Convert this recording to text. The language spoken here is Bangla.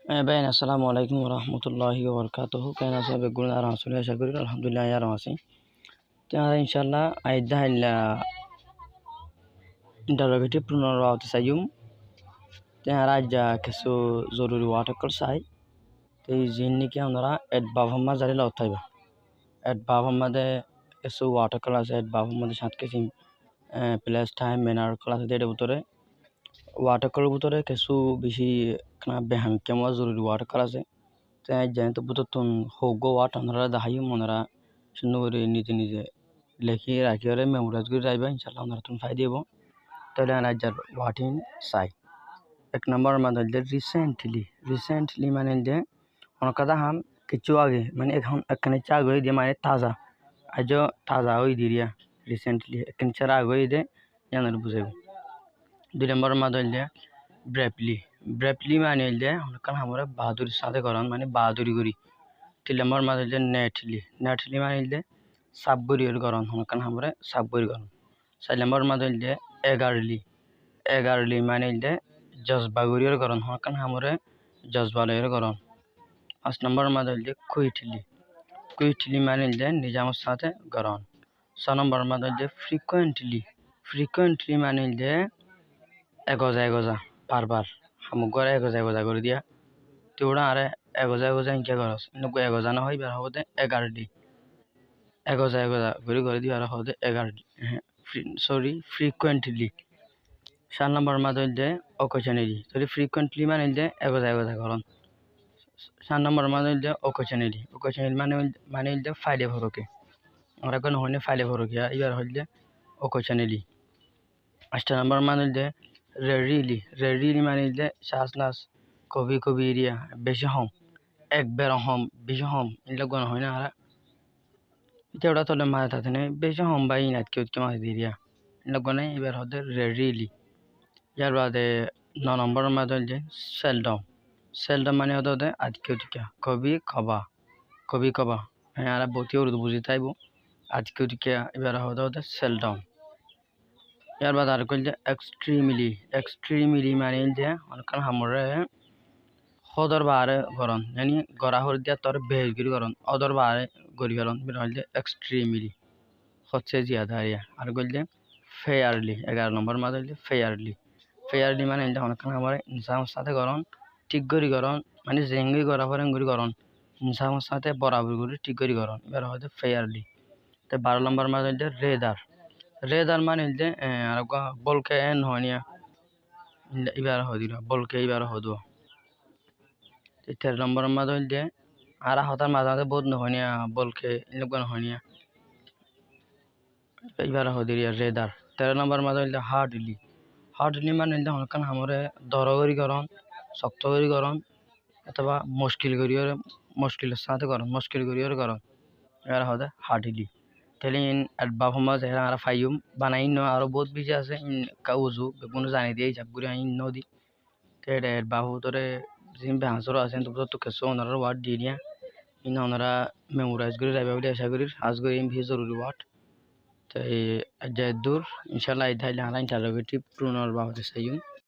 Bayan assalamualaikum warahmatullahi wabarakatuh. Kayna sabe gulna ara asuli ashakuri alhamdulillah ya ramasi. Tiara inshallah aida illa interrogative pronoun rawati sayum. Tiara aja kesu zoruri watakal sai. Te jinni ki amara et bavamma zari lautaiba. Et bavamma de kesu watakal ase et bavamma de shat kesim place time manner class de butore watakal butore kesu bishi kana beham kemwa zoruri watakal ase. Jangan bututun hogo wat onara dahayu monara sunuri nije leki rakiore memorize guri raiba inshallah onara tun faidi ebo tole anajar watin sai ek number madalde recently মানে de onakada ham kichu age মানে এখন একখানে চা গই দিয়ে মানে তাজা আজো তাজা হই দিরিয়া recently একখানে চা গই দে জানার বুঝাইব দুই নম্বর madalde ব্রেপলি মানে de onakkan hamore বাহাদুরি সাথে করন মানে বাহাদুরি করি তিন নম্বর madalde নেটলি মানে de সাববুরির করন onakkan hamore সাববুরি করন চার নম্বর madalde এগারলি মানে de জজবাগুরির করন onakkan hamore জজবালের করন পাঁচ নম্বর madalde কুইটলি মানে de নিজামের সাথে করন ছয় নম্বর madalde frequently মানে de এগোজা বারবার হামুগরে এগোজা করে দিয়া তোড়া আরে এগোজা ইনকে করস নগো এগোজা না হই বের হতে এগারডি এগোজা করে দিয়া আর হতে এগারডি frequently সাত নম্বর madalde occasionally তাহলে frequently মানে de এগোজা করন সাত নম্বর madalde occasionally মানে de ফাইলে ভরকে আমরা কোন হইনে ফাইলে ভরকে এবার হইলে occasionally আট নম্বর madalde rarely মানে de শ্বাসনাস কবি এরিয়া বেশি হম একবার হম বেশি হম এগুলো কোন হয় না আর এটা ওটা তোলে মারা থাকে না বেশি হম বা ইনাত কেউ মাছ দিরিয়া এগুলো কোন এবার হতে rarely ইয়ার বাদে ন নম্বর madalde seldom মানে হতে আজকে টিকা কবি কবা হ্যাঁ আর বতি উর্দু বুঝি তাইব আজকে টিকা এবার হতে seldom ইয়ার বাদ আর কইলে এক্সট্রিমলি মানে যে অনেকক্ষণ হামরে হদর বারে গরন yani গরা হর দিয়া তোর বেহগিরি গরন অদর বারে গরি গরন বিন হইলে এক্সট্রিমলি হচ্ছে জিয়াদারিয়া আর কইলে ফেয়ারলি 11 নম্বর madalde ফেয়ারলি মানে যে অনেকক্ষণ হামরে ইনসানের সাথে গরন ঠিক গরি গরন মানে জেঙ্গি গরা পরে গরি গরন ইনসানের সাথে বরাবর গরি ঠিক গরি গরন এবার হতে ফেয়ারলি তে 12 নম্বর madalde রেদার মানে যে আর বলকে এন হনিয়া এবার হদিল বলকে এবার হদো 13 নম্বর madalde আর হতার মাঝে বহুত নহনিয়া বলকে ইনগন হনিয়া এবার হদিরিয়া রেদার 13 নম্বর madalde হার্ডলি মানে যে অনেকক্ষণ হামরে দরগরি গরন শক্ত করি গরন অথবা মুশকিলের সাথে গরন মুশকিল করিয়র গরন এবার হদে হার্ডলি তাহলে ইন অ্যাডভাব হমাজ এরা আর ফাইম বানাই ন আরো বহুত বেশি আছে ইন কাউজু বেগুন জানি দিয়ে যাবগুরি আইন নদী তেড়ে অ্যাডভাব তোরে জিম বেহাসর আছেন তো কেসো ওনারা ওয়ার্ড দিয়ে ইন ওনারা মেমোরাইজ করে রাইবা বলে আশা করি আজ করে ইন ভি জরুরি ওয়ার্ড তাই যে দূর ইনশাআল্লাহ ইদাইলে আলাইন টার্গেটিভ প্রুনার বাবদ সাইম